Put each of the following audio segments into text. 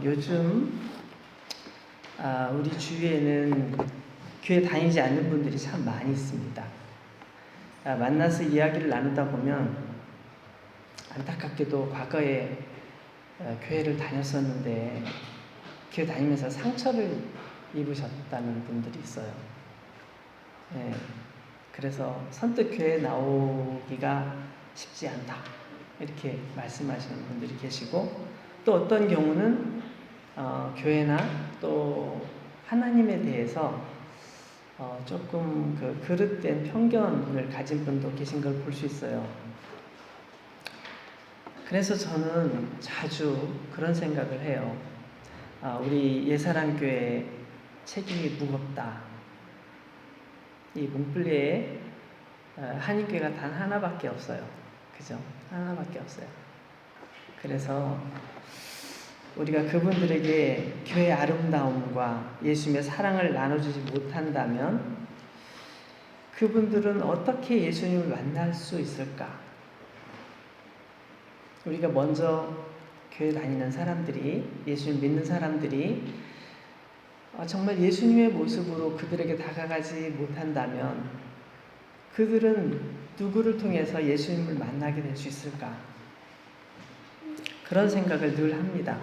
요즘 우리 주위에는 교회 다니지 않는 분들이 참 많이 있습니다. 만나서 이야기를 나누다 보면 안타깝게도 과거에 교회를 다녔었는데 교회 다니면서 상처를 입으셨다는 분들이 있어요. 네, 그래서 선뜻 교회에 나오기가 쉽지 않다 이렇게 말씀하시는 분들이 계시고, 또 어떤 경우는 교회나 또 하나님에 대해서 조금 그릇된 편견을 가진 분도 계신 걸 볼 수 있어요. 그래서 저는 자주 그런 생각을 해요. 우리 예사랑교회 책임이 무겁다. 이 몽플리에 한인교회가 단 하나밖에 없어요. 그죠? 하나밖에 없어요. 그래서 우리가 그분들에게 교회의 아름다움과 예수님의 사랑을 나눠주지 못한다면 그분들은 어떻게 예수님을 만날 수 있을까? 우리가 먼저 교회 다니는 사람들이, 예수님 믿는 사람들이 정말 예수님의 모습으로 그들에게 다가가지 못한다면 그들은 누구를 통해서 예수님을 만나게 될 수 있을까? 그런 생각을 늘 합니다.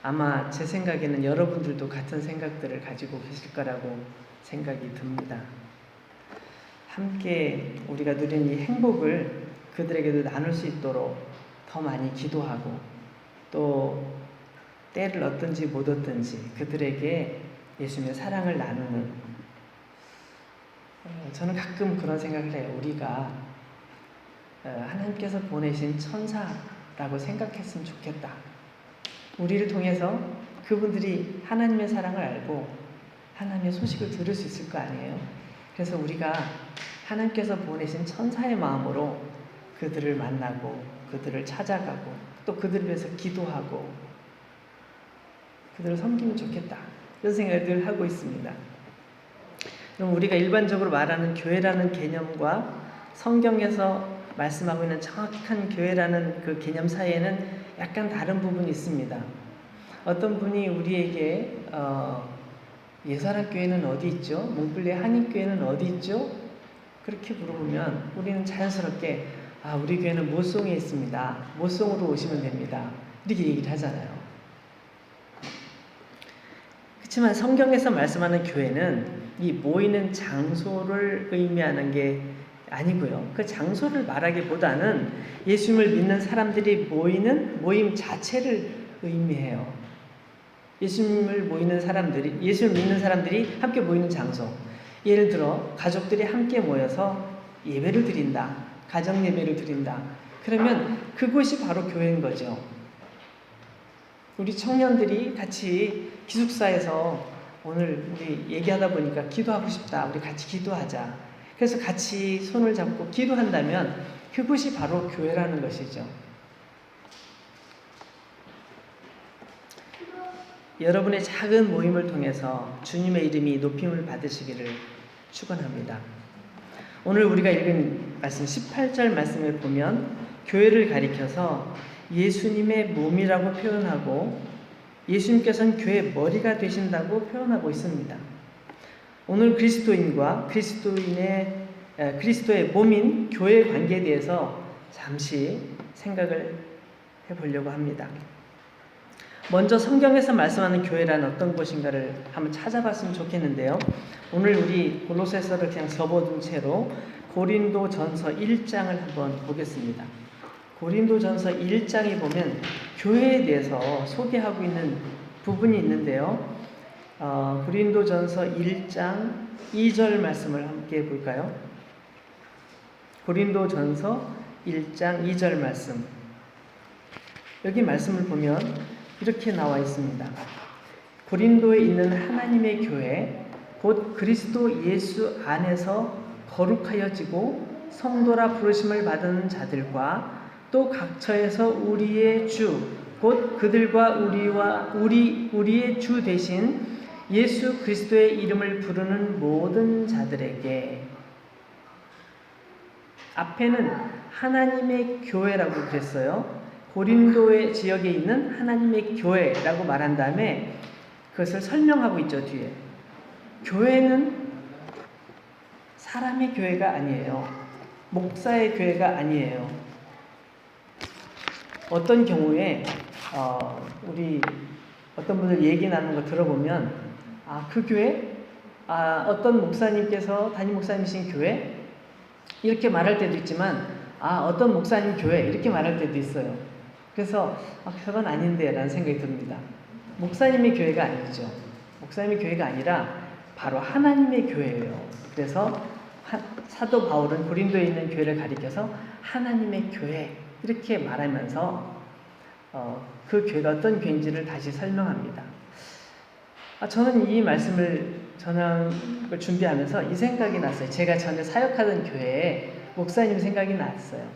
아마 제 생각에는 여러분들도 같은 생각들을 가지고 계실 거라고 생각이 듭니다. 함께 우리가 누린 이 행복을 그들에게도 나눌 수 있도록 더 많이 기도하고, 또 때를 얻든지 못 얻든지 그들에게 예수님의 사랑을 나누는, 저는 가끔 그런 생각을 해요. 우리가 하나님께서 보내신 천사라고 생각했으면 좋겠다. 우리를 통해서 그분들이 하나님의 사랑을 알고 하나님의 소식을 들을 수 있을 거 아니에요. 그래서 우리가 하나님께서 보내신 천사의 마음으로 그들을 만나고 그들을 찾아가고 또 그들을 위해서 기도하고 그들을 섬기면 좋겠다, 이런 생각을 늘 하고 있습니다. 그럼 우리가 일반적으로 말하는 교회라는 개념과 성경에서 말씀하고 있는 정확한 교회라는 그 개념 사이에는 약간 다른 부분이 있습니다. 어떤 분이 우리에게 예사랑교회는 어디 있죠? 몽플리에 한인교회는 어디 있죠? 그렇게 물어보면 우리는 자연스럽게 우리 교회는 모송에 있습니다. 모송으로 오시면 됩니다. 이렇게 얘기를 하잖아요. 그렇지만 성경에서 말씀하는 교회는 이 모이는 장소를 의미하는 게 아니고요. 그 장소를 말하기보다는 예수님을 믿는 사람들이 모이는 모임 자체를 의미해요. 예수님을 믿는 사람들이 함께 모이는 장소. 예를 들어 가족들이 함께 모여서 예배를 드린다. 가정 예배를 드린다. 그러면 그곳이 바로 교회인 거죠. 우리 청년들이 같이 기숙사에서 오늘 우리 얘기하다 보니까 기도하고 싶다. 우리 같이 기도하자. 그래서 같이 손을 잡고 기도한다면 그것이 바로 교회라는 것이죠. 여러분의 작은 모임을 통해서 주님의 이름이 높임을 받으시기를 축원합니다. 오늘 우리가 읽은 말씀 18절 말씀을 보면 교회를 가리켜서 예수님의 몸이라고 표현하고 예수님께서는 교회의 머리가 되신다고 표현하고 있습니다. 오늘 그리스도인과 그리스도의 몸인 교회의 관계에 대해서 잠시 생각을 해보려고 합니다. 먼저 성경에서 말씀하는 교회란 어떤 곳인가를 한번 찾아봤으면 좋겠는데요. 오늘 우리 골로새서를 그냥 접어둔 채로 고린도전서 1장을 한번 보겠습니다. 고린도전서 1장에 보면 교회에 대해서 소개하고 있는 부분이 있는데요. 고린도전서 1장 2절 말씀을 함께 볼까요? 고린도전서 1장 2절 말씀. 여기 말씀을 보면 이렇게 나와 있습니다. 고린도에 있는 하나님의 교회 곧 그리스도 예수 안에서 거룩하여지고 성도라 부르심을 받은 자들과 또 각처에서 우리의 주 곧 그들과 우리의 주 되신 예수 그리스도의 이름을 부르는 모든 자들에게, 앞에는 하나님의 교회라고 그랬어요. 고린도의 지역에 있는 하나님의 교회라고 말한 다음에 그것을 설명하고 있죠, 뒤에. 교회는 사람의 교회가 아니에요. 목사의 교회가 아니에요. 어떤 경우에 우리 어떤 분들 얘기 나누는 거 들어보면 그 교회? 어떤 목사님께서 담임 목사님이신 교회? 이렇게 말할 때도 있지만 어떤 목사님 교회? 이렇게 말할 때도 있어요. 그래서 그건 아닌데 라는 생각이 듭니다. 목사님의 교회가 아니죠. 목사님의 교회가 아니라 바로 하나님의 교회예요. 그래서 사도 바울은 고린도에 있는 교회를 가리켜서 하나님의 교회 이렇게 말하면서 그 교회가 어떤 교회인지를 다시 설명합니다. 저는 이 말씀을 전하는 걸 준비하면서 이 생각이 났어요. 제가 전에 사역하던 교회에 목사님 생각이 났어요.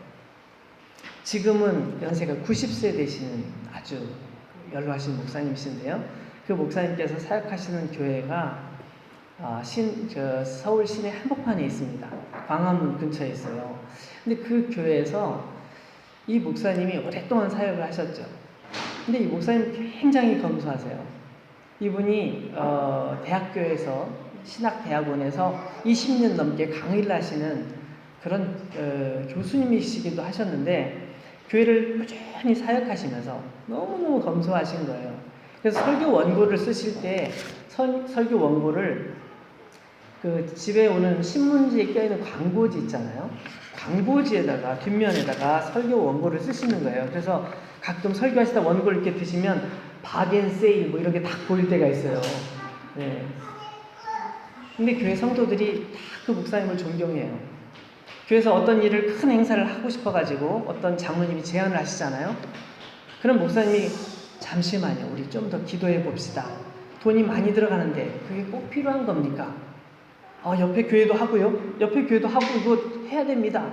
지금은 연세가 90세 되시는 아주 연로하신 목사님이신데요. 그 목사님께서 사역하시는 교회가 서울 시내 한복판에 있습니다. 광화문 근처에 있어요. 근데 그 교회에서 이 목사님이 오랫동안 사역을 하셨죠. 근데 이 목사님 굉장히 검소하세요. 이분이 대학교에서 신학대학원에서 20년 넘게 강의를 하시는 그런 교수님이시기도 하셨는데 교회를 꾸준히 사역하시면서 너무너무 검소하신 거예요. 그래서 설교 원고를 쓰실 때 설교 원고를 그 집에 오는 신문지에 껴있는 광고지 있잖아요. 광고지에다가 뒷면에다가 설교 원고를 쓰시는 거예요. 그래서 가끔 설교하시다 원고를 이렇게 드시면 박앤세일 뭐 이런 게 딱 보일 때가 있어요. 네. 근데 교회 성도들이 다 그 목사님을 존경해요. 교회에서 어떤 일을 큰 행사를 하고 싶어가지고 어떤 장로님이 제안을 하시잖아요. 그럼 목사님이 잠시만요. 우리 좀 더 기도해 봅시다. 돈이 많이 들어가는데 그게 꼭 필요한 겁니까? 옆에 교회도 하고요. 옆에 교회도 하고 이거 해야 됩니다.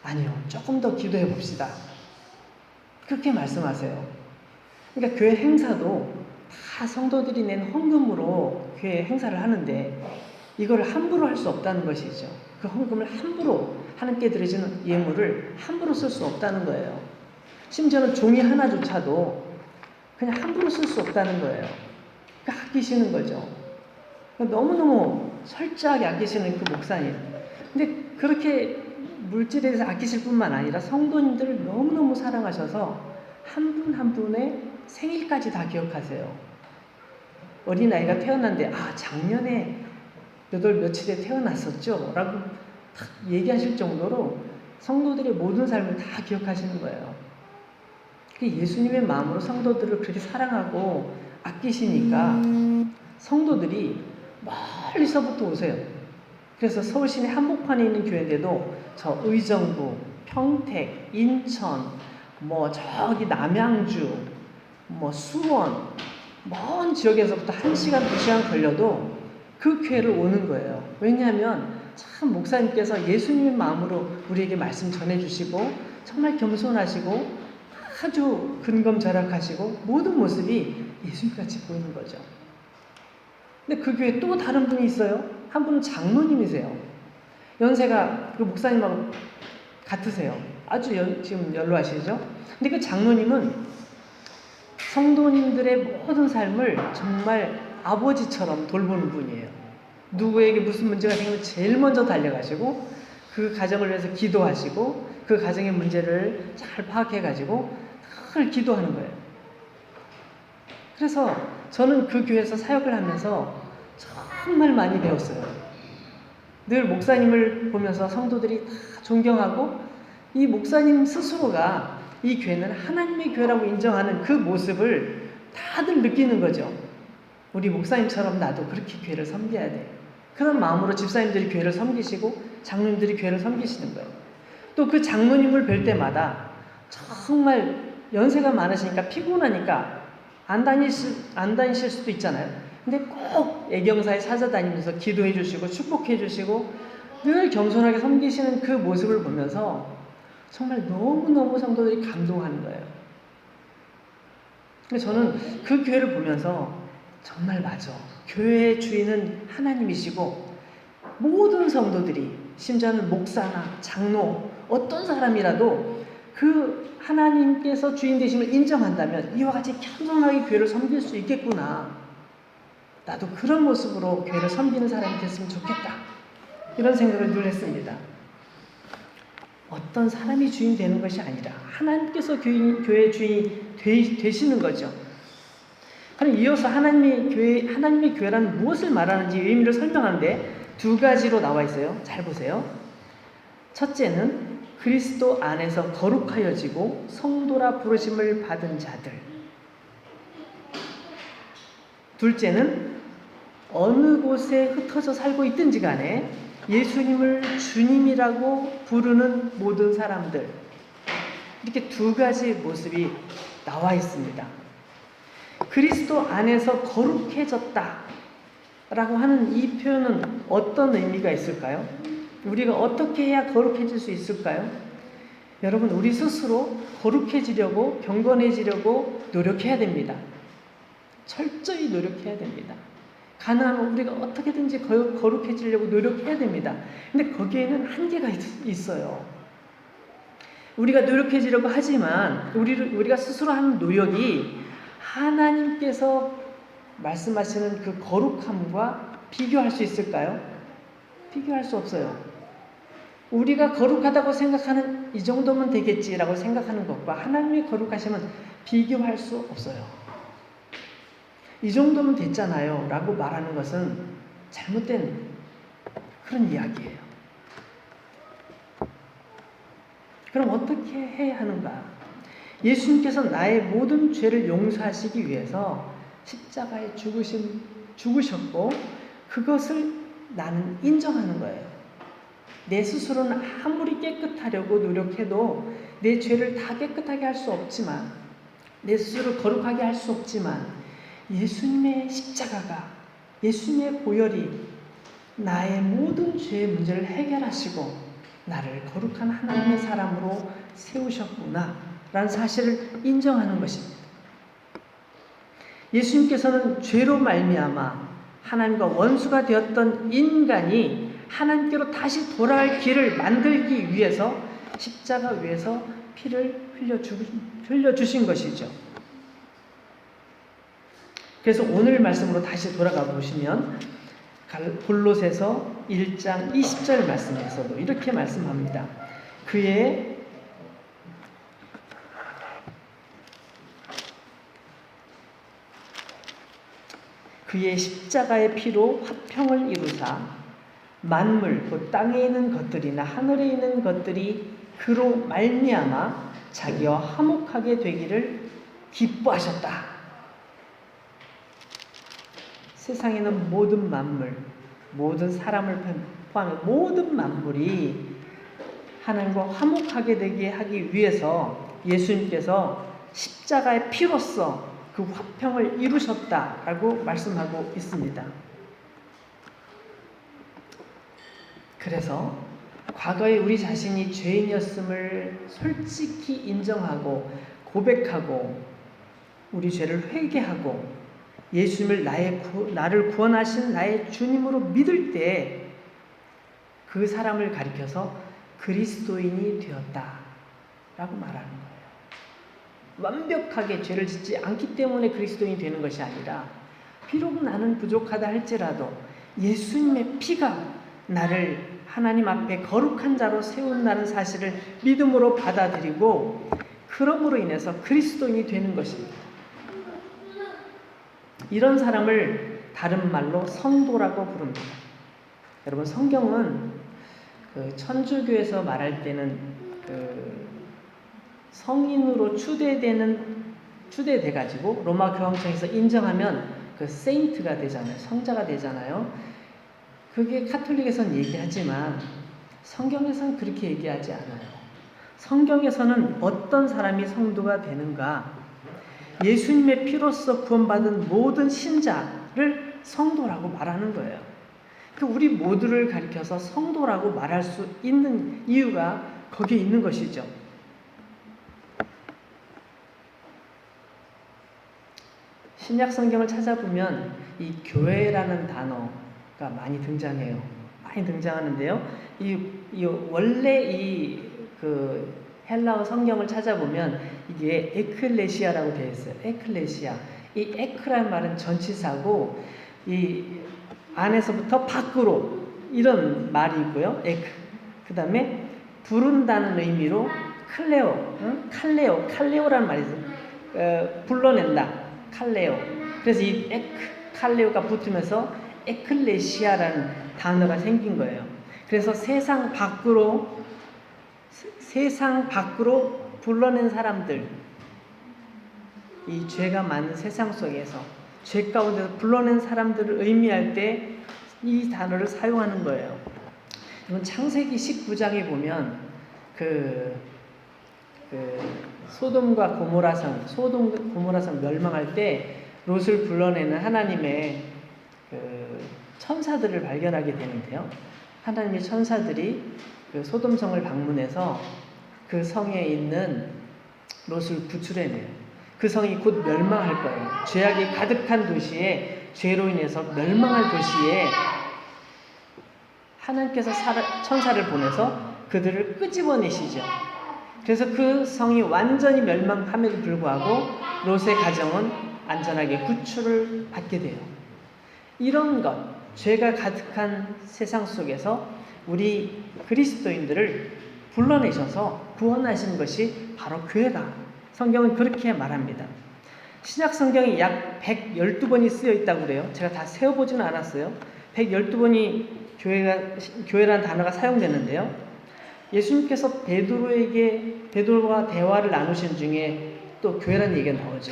아니요. 조금 더 기도해 봅시다. 그렇게 말씀하세요. 그러니까 교회 행사도 다 성도들이 낸 헌금으로 교회 행사를 하는데 이걸 함부로 할 수 없다는 것이죠. 그 헌금을 함부로 하나님께 드려지는 예물을 함부로 쓸 수 없다는 거예요. 심지어는 종이 하나조차도 그냥 함부로 쓸 수 없다는 거예요. 그러니까 아끼시는 거죠. 너무너무 철저하게 아끼시는 그 목사님. 근데 그렇게 물질에 대해서 아끼실 뿐만 아니라 성도님들을 너무너무 사랑하셔서 한 분 한 분의 생일까지 다 기억하세요. 어린아이가 태어났는데 작년에 몇 월 며칠에 태어났었죠? 라고 딱 얘기하실 정도로 성도들의 모든 삶을 다 기억하시는 거예요. 예수님의 마음으로 성도들을 그렇게 사랑하고 아끼시니까 성도들이 멀리서부터 오세요. 그래서 서울 시내 한복판에 있는 교회인데도 저 의정부, 평택, 인천, 저기 남양주, 수원, 먼 지역에서부터 1시간, 2시간 걸려도 그 교회를 오는 거예요. 왜냐하면 참 목사님께서 예수님의 마음으로 우리에게 말씀 전해주시고 정말 겸손하시고 아주 근검절약하시고 모든 모습이 예수님같이 보이는 거죠. 근데 그 교회에 또 다른 분이 있어요. 한 분은 장로님이세요. 연세가 그 목사님하고 같으세요. 아주 지금 연로하시죠? 근데 그 장로님은 성도님들의 모든 삶을 정말 아버지처럼 돌보는 분이에요. 누구에게 무슨 문제가 생기면 제일 먼저 달려가시고 그 가정을 위해서 기도하시고 그 가정의 문제를 잘 파악해가지고 늘 기도하는 거예요. 그래서 저는 그 교회에서 사역을 하면서 정말 많이 배웠어요. 늘 목사님을 보면서 성도들이 다 존경하고 이 목사님 스스로가 이 교회는 하나님의 교회라고 인정하는 그 모습을 다들 느끼는 거죠. 우리 목사님처럼 나도 그렇게 교회를 섬겨야 돼. 그런 마음으로 집사님들이 교회를 섬기시고 장로님들이 교회를 섬기시는 거예요. 또 그 장로님을 뵐 때마다 정말 연세가 많으시니까 피곤하니까 안 다니실 수도 있잖아요. 근데 꼭 애경사에 찾아다니면서 기도해 주시고 축복해 주시고 늘 겸손하게 섬기시는 그 모습을 보면서 정말 너무너무 성도들이 감동하는 거예요. 그래서 저는 그 교회를 보면서 정말 맞아. 교회의 주인은 하나님이시고 모든 성도들이 심지어는 목사나 장로 어떤 사람이라도 그 하나님께서 주인 되심을 인정한다면 이와 같이 겸손하게 교회를 섬길 수 있겠구나. 나도 그런 모습으로 교회를 섬기는 사람이 됐으면 좋겠다. 이런 생각을 늘 했습니다. 어떤 사람이 주인 되는 것이 아니라 하나님께서 교회의 주인이 되시는 거죠. 그럼 이어서 하나님의 교회란 무엇을 말하는지 의미를 설명하는데 두 가지로 나와 있어요. 잘 보세요. 첫째는 그리스도 안에서 거룩하여지고 성도라 부르심을 받은 자들. 둘째는 어느 곳에 흩어져 살고 있든지 간에 예수님을 주님이라고 부르는 모든 사람들. 이렇게 두 가지 모습이 나와 있습니다. 그리스도 안에서 거룩해졌다 라고 하는 이 표현은 어떤 의미가 있을까요? 우리가 어떻게 해야 거룩해질 수 있을까요? 여러분, 우리 스스로 거룩해지려고, 경건해지려고 노력해야 됩니다. 철저히 노력해야 됩니다. 가능하면 우리가 어떻게든지 거룩해지려고 노력해야 됩니다. 근데 거기에는 한계가 있어요. 우리가 노력해지려고 하지만 우리가 스스로 하는 노력이 하나님께서 말씀하시는 그 거룩함과 비교할 수 있을까요? 비교할 수 없어요. 우리가 거룩하다고 생각하는 이 정도면 되겠지라고 생각하는 것과 하나님의 거룩하심은 비교할 수 없어요. 이 정도면 됐잖아요 라고 말하는 것은 잘못된 그런 이야기예요. 그럼 어떻게 해야 하는가? 예수님께서 나의 모든 죄를 용서하시기 위해서 십자가에 죽으셨고 그것을 나는 인정하는 거예요. 내 스스로는 아무리 깨끗하려고 노력해도 내 죄를 다 깨끗하게 할 수 없지만, 내 스스로를 거룩하게 할 수 없지만 예수님의 십자가가, 예수님의 보혈이 나의 모든 죄의 문제를 해결하시고 나를 거룩한 하나님의 사람으로 세우셨구나 라는 사실을 인정하는 것입니다. 예수님께서는 죄로 말미암아 하나님과 원수가 되었던 인간이 하나님께로 다시 돌아갈 길을 만들기 위해서 십자가 위에서 피를 흘려주신 것이죠. 그래서 오늘 말씀으로 다시 돌아가 보시면 골로새서 1장 20절 말씀에서도 이렇게 말씀합니다. 그의 십자가의 피로 화평을 이루사 만물 곧 땅에 있는 것들이나 하늘에 있는 것들이 그로 말미암아 자기와 화목하게 되기를 기뻐하셨다. 세상에는 모든 만물, 모든 사람을 포함해 모든 만물이 하나님과 화목하게 되게 하기 위해서 예수님께서 십자가의 피로써 그 화평을 이루셨다라고 말씀하고 있습니다. 그래서 과거에 우리 자신이 죄인이었음을 솔직히 인정하고 고백하고 우리 죄를 회개하고 예수님을 나를 구원하신 나의 주님으로 믿을 때 그 사람을 가리켜서 그리스도인이 되었다라고 말하는 거예요. 완벽하게 죄를 짓지 않기 때문에 그리스도인이 되는 것이 아니라 비록 나는 부족하다 할지라도 예수님의 피가 나를 하나님 앞에 거룩한 자로 세운다는 사실을 믿음으로 받아들이고 그럼으로 인해서 그리스도인이 되는 것입니다. 이런 사람을 다른 말로 성도라고 부릅니다. 여러분, 성경은 천주교에서 말할 때는 성인으로 추대돼가지고 로마 교황청에서 인정하면 세인트가 되잖아요. 성자가 되잖아요. 그게 카톨릭에서는 얘기하지만 성경에서는 그렇게 얘기하지 않아요. 성경에서는 어떤 사람이 성도가 되는가? 예수님의 피로써 구원받은 모든 신자를 성도라고 말하는 거예요. 우리 모두를 가리켜서 성도라고 말할 수 있는 이유가 거기에 있는 것이죠. 신약 성경을 찾아보면 이 교회라는 단어가 많이 등장해요. 많이 등장하는데요. 원래 헬라어 성경을 찾아보면 이게 에클레시아라고 되어 있어요. 에클레시아. 이 에크라는 말은 전치사고 이 안에서부터 밖으로 이런 말이 있고요. 에크. 그 다음에 부른다는 의미로 클레오, 칼레오라는 말이 있어요. 불러낸다. 칼레오. 그래서 이 칼레오가 붙으면서 에클레시아라는 단어가 생긴 거예요. 그래서 세상 밖으로 불러낸 사람들, 이 죄가 많은 세상 속에서 죄 가운데서 불러낸 사람들을 의미할 때 이 단어를 사용하는 거예요. 이건 창세기 19장에 보면 소돔과 고모라성 멸망할 때 롯을 불러내는 하나님의 천사들을 발견하게 되는데요. 하나님의 천사들이 소돔성을 방문해서 그 성에 있는 롯을 구출해내요. 그 성이 곧 멸망할 거예요. 죄악이 가득한 도시에, 죄로 인해서 멸망할 도시에 하나님께서 천사를 보내서 그들을 끄집어내시죠. 그래서 그 성이 완전히 멸망함에도 불구하고 롯의 가정은 안전하게 구출을 받게 돼요. 이런 것, 죄가 가득한 세상 속에서 우리 그리스도인들을 불러내셔서 구원하신 것이 바로 교회다. 성경은 그렇게 말합니다. 신약 성경이 약 112번이 쓰여 있다고 그래요. 제가 다 세어보지는 않았어요. 112번이 교회라는 단어가 사용되는데요. 예수님께서 베드로와 대화를 나누신 중에 또 교회라는 얘기가 나오죠.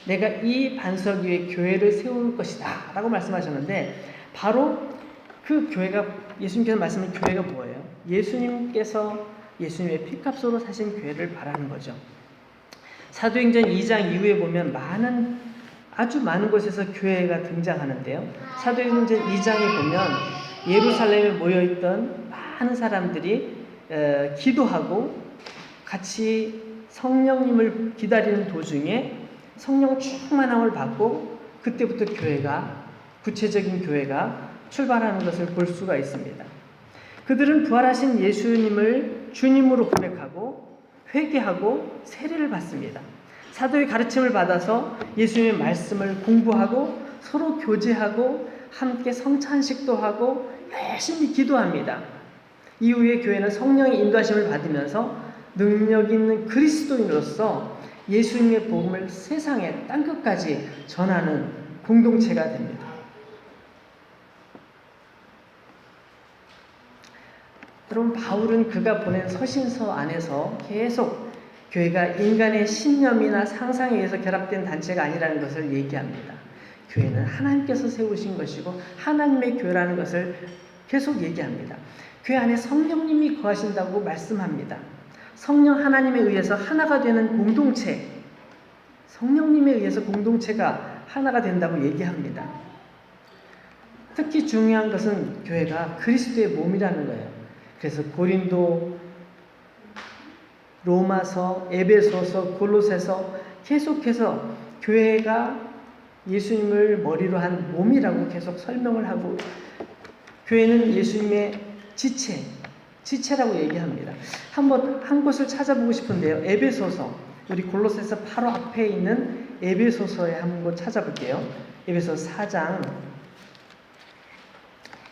내가 이 반석 위에 교회를 세울 것이다 라고 말씀하셨는데, 바로 그 교회가, 예수님께서 말씀하신 교회가 뭐예요? 예수님의 피값으로 사신 교회를 말하는 거죠. 사도행전 2장 이후에 보면 아주 많은 곳에서 교회가 등장하는데요. 사도행전 2장에 보면 예루살렘에 모여있던 많은 사람들이 기도하고 같이 성령님을 기다리는 도중에 성령 충만함을 받고 그때부터 구체적인 교회가 출발하는 것을 볼 수가 있습니다. 그들은 부활하신 예수님을 주님으로 고백하고 회개하고 세례를 받습니다. 사도의 가르침을 받아서 예수님의 말씀을 공부하고 서로 교제하고 함께 성찬식도 하고 열심히 기도합니다. 이후에 교회는 성령의 인도하심을 받으면서 능력 있는 그리스도인으로서 예수님의 복음을 세상의 땅끝까지 전하는 공동체가 됩니다. 여러분, 바울은 그가 보낸 서신서 안에서 계속 교회가 인간의 신념이나 상상에 의해서 결합된 단체가 아니라는 것을 얘기합니다. 교회는 하나님께서 세우신 것이고 하나님의 교회라는 것을 계속 얘기합니다. 교회 안에 성령님이 거하신다고 말씀합니다. 성령 하나님에 의해서 하나가 되는 공동체, 성령님에 의해서 공동체가 하나가 된다고 얘기합니다. 특히 중요한 것은 교회가 그리스도의 몸이라는 거예요. 그래서 고린도, 로마서, 에베소서, 골로새서 계속해서 교회가 예수님을 머리로 한 몸이라고 계속 설명을 하고, 교회는 예수님의 지체라고 얘기합니다. 한 곳을 찾아보고 싶은데요. 에베소서, 우리 골로새서 바로 앞에 있는 에베소서에 한 곳 찾아볼게요. 에베소서 4장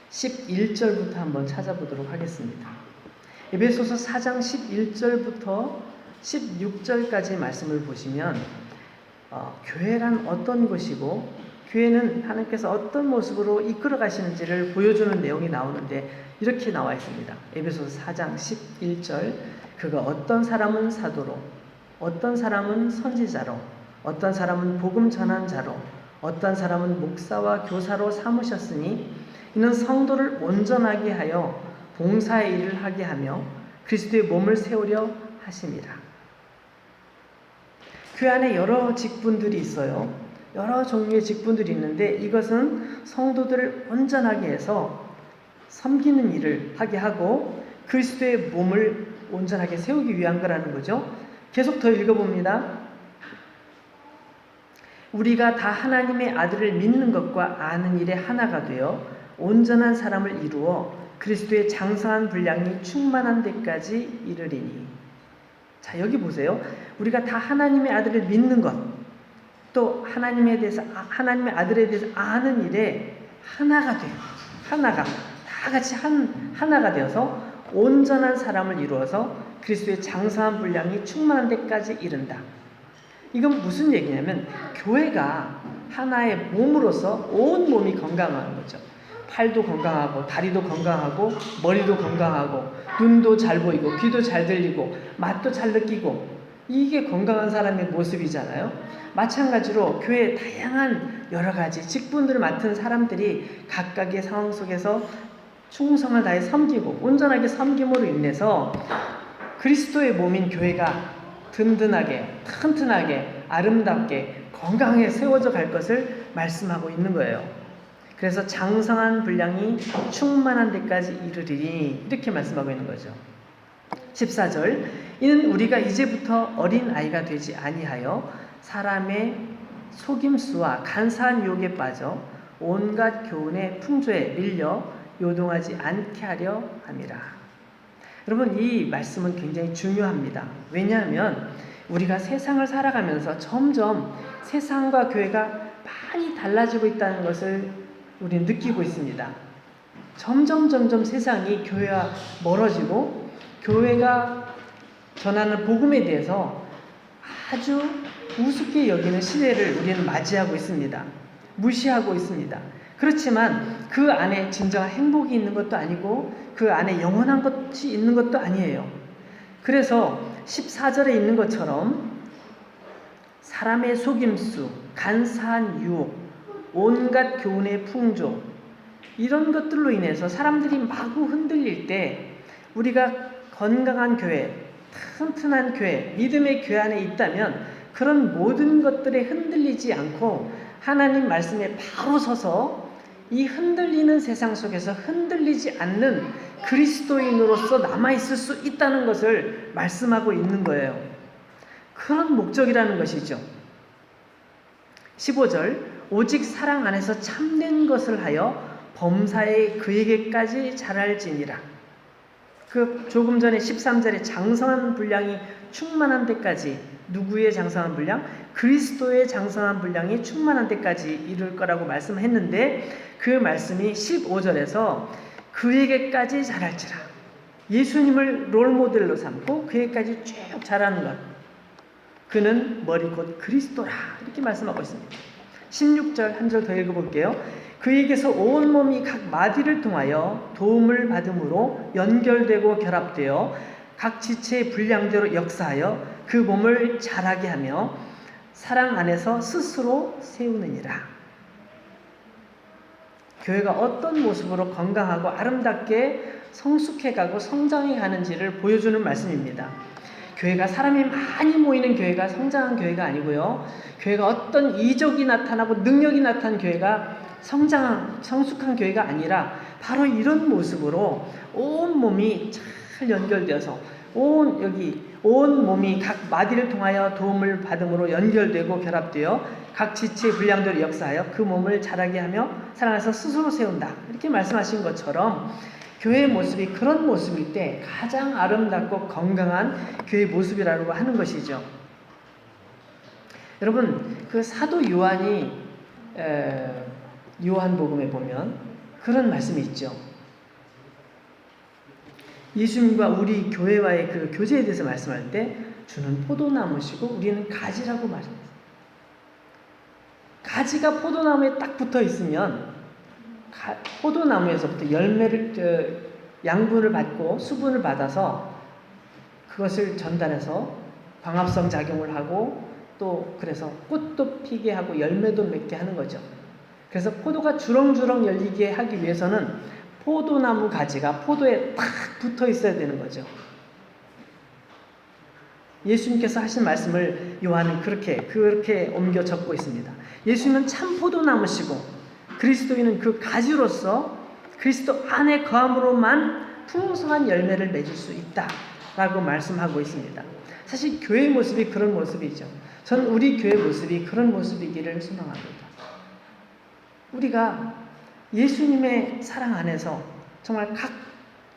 11절부터 한번 찾아보도록 하겠습니다. 에베소서 4장 11절부터 16절까지 말씀을 보시면 교회란 어떤 것이고 교회는 하나님께서 어떤 모습으로 이끌어 가시는지를 보여주는 내용이 나오는데 이렇게 나와 있습니다. 에베소서 4장 11절, 그가 어떤 사람은 사도로, 어떤 사람은 선지자로, 어떤 사람은 복음 전한 자로, 어떤 사람은 목사와 교사로 삼으셨으니 이는 성도를 온전하게 하여 봉사의 일을 하게 하며 그리스도의 몸을 세우려 하심이라. 교회 안에 여러 직분들이 있어요. 여러 종류의 직분들이 있는데 이것은 성도들을 온전하게 해서 섬기는 일을 하게 하고 그리스도의 몸을 온전하게 세우기 위한 거라는 거죠. 계속 더 읽어봅니다. 우리가 다 하나님의 아들을 믿는 것과 아는 일에 하나가 되어 온전한 사람을 이루어 그리스도의 장성한 분량이 충만한 데까지 이르리니. 자, 여기 보세요. 우리가 다 하나님의 아들을 믿는 것, 또 하나님의 아들에 대해서 아는 일에 하나가 돼요. 하나가 다 같이 하나가 되어서 온전한 사람을 이루어서 그리스도의 장성한 분량이 충만한 데까지 이른다. 이건 무슨 얘기냐면 교회가 하나의 몸으로서 온 몸이 건강한 거죠. 팔도 건강하고 다리도 건강하고 머리도 건강하고 눈도 잘 보이고 귀도 잘 들리고 맛도 잘 느끼고, 이게 건강한 사람의 모습이잖아요. 마찬가지로 교회의 다양한 여러 가지 직분들을 맡은 사람들이 각각의 상황 속에서 충성을 다해 섬기고 온전하게 섬김으로 인해서 그리스도의 몸인 교회가 든든하게, 튼튼하게, 아름답게, 건강하게 세워져 갈 것을 말씀하고 있는 거예요. 그래서 장성한 분량이 충만한 데까지 이르리니, 이렇게 말씀하고 있는 거죠. 14절, 이는 우리가 이제부터 어린 아이가 되지 아니하여 사람의 속임수와 간사한 유혹에 빠져 온갖 교훈의 풍조에 밀려 요동하지 않게 하려 함이라. 여러분, 이 말씀은 굉장히 중요합니다. 왜냐하면 우리가 세상을 살아가면서 점점 세상과 교회가 많이 달라지고 있다는 것을 우리는 느끼고 있습니다. 점점 세상이 교회와 멀어지고 교회가 전하는 복음에 대해서 아주 우습게 여기는 시대를 우리는 맞이하고 있습니다. 무시하고 있습니다. 그렇지만 그 안에 진정한 행복이 있는 것도 아니고 그 안에 영원한 것이 있는 것도 아니에요. 그래서 14절에 있는 것처럼 사람의 속임수, 간사한 유혹, 온갖 교훈의 풍조, 이런 것들로 인해서 사람들이 마구 흔들릴 때 우리가 건강한 교회, 튼튼한 교회, 믿음의 교회 안에 있다면 그런 모든 것들에 흔들리지 않고 하나님 말씀에 바로 서서 이 흔들리는 세상 속에서 흔들리지 않는 그리스도인으로서 남아있을 수 있다는 것을 말씀하고 있는 거예요. 그런 목적이라는 것이죠. 15절, 오직 사랑 안에서 참된 것을 하여 범사에 그에게까지 자랄지니라. 그 조금 전에 13절에 장성한 분량이 충만한 데까지, 누구의 장성한 분량? 그리스도의 장성한 분량이 충만한 데까지 이룰 거라고 말씀했는데, 그 말씀이 15절에서 그에게까지 자랄지라. 예수님을 롤모델로 삼고 그에게까지 쭉 자라는 것. 그는 머리 곧 그리스도라. 이렇게 말씀하고 있습니다. 16절 한 절 더 읽어볼게요. 그에게서 온 몸이 각 마디를 통하여 도움을 받음으로 연결되고 결합되어 각 지체의 분량대로 역사하여 그 몸을 자라게 하며 사랑 안에서 스스로 세우느니라. 교회가 어떤 모습으로 건강하고 아름답게 성숙해가고 성장해가는지를 보여주는 말씀입니다. 교회가 사람이 많이 모이는 교회가 성장한 교회가 아니고요. 교회가 어떤 이적이 나타나고 능력이 나타난 교회가 성숙한 교회가 아니라 바로 이런 모습으로 온 몸이 잘 연결되어서 온 몸이 각 마디를 통하여 도움을 받음으로 연결되고 결합되어 각 지체의 분량대로 역사하여 그 몸을 자라게 하며 사랑해서 스스로 세운다. 이렇게 말씀하신 것처럼 교회의 모습이 그런 모습일 때 가장 아름답고 건강한 교회의 모습이라고 하는 것이죠. 여러분, 그 사도 요한이 요한복음에 보면 그런 말씀이 있죠. 예수님과 우리 교회와의 그 교제에 대해서 말씀할 때 주는 포도나무시고 우리는 가지라고 말합니다. 가지가 포도나무에 딱 붙어 있으면 포도나무에서부터 양분을 받고 수분을 받아서 그것을 전달해서 광합성 작용을 하고 또 그래서 꽃도 피게 하고 열매도 맺게 하는 거죠. 그래서 포도가 주렁주렁 열리게 하기 위해서는 포도나무 가지가 포도에 딱 붙어 있어야 되는 거죠. 예수님께서 하신 말씀을 요한은 그렇게 옮겨 적고 있습니다. 예수님은 참 포도나무시고 그리스도인은 그 가지로서 그리스도 안에 거함으로만 풍성한 열매를 맺을 수 있다라고 말씀하고 있습니다. 사실 교회의 모습이 그런 모습이죠. 저는 우리 교회 모습이 그런 모습이기를 소망합니다. 우리가 예수님의 사랑 안에서 정말 각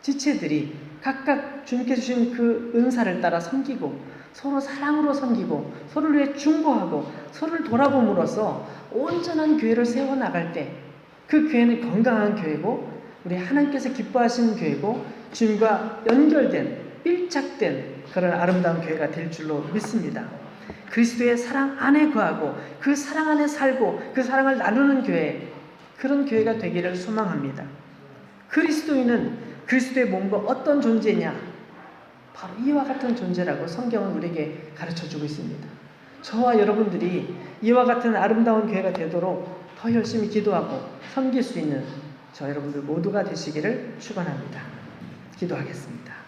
지체들이 각각 주님께 주신 그 은사를 따라 섬기고 서로 사랑으로 섬기고 서로를 위해 중보하고 서로를 돌아봄으로써 온전한 교회를 세워나갈 때 그 교회는 건강한 교회고 우리 하나님께서 기뻐하시는 교회고 주님과 연결된 밀착된 그런 아름다운 교회가 될 줄로 믿습니다. 그리스도의 사랑 안에 거하고 그 사랑 안에 살고 그 사랑을 나누는 교회, 그런 교회가 되기를 소망합니다. 그리스도인은 그리스도의 몸과 어떤 존재냐? 바로 이와 같은 존재라고 성경은 우리에게 가르쳐주고 있습니다. 저와 여러분들이 이와 같은 아름다운 교회가 되도록 더 열심히 기도하고 섬길 수 있는 저 여러분들 모두가 되시기를 축원합니다. 기도하겠습니다.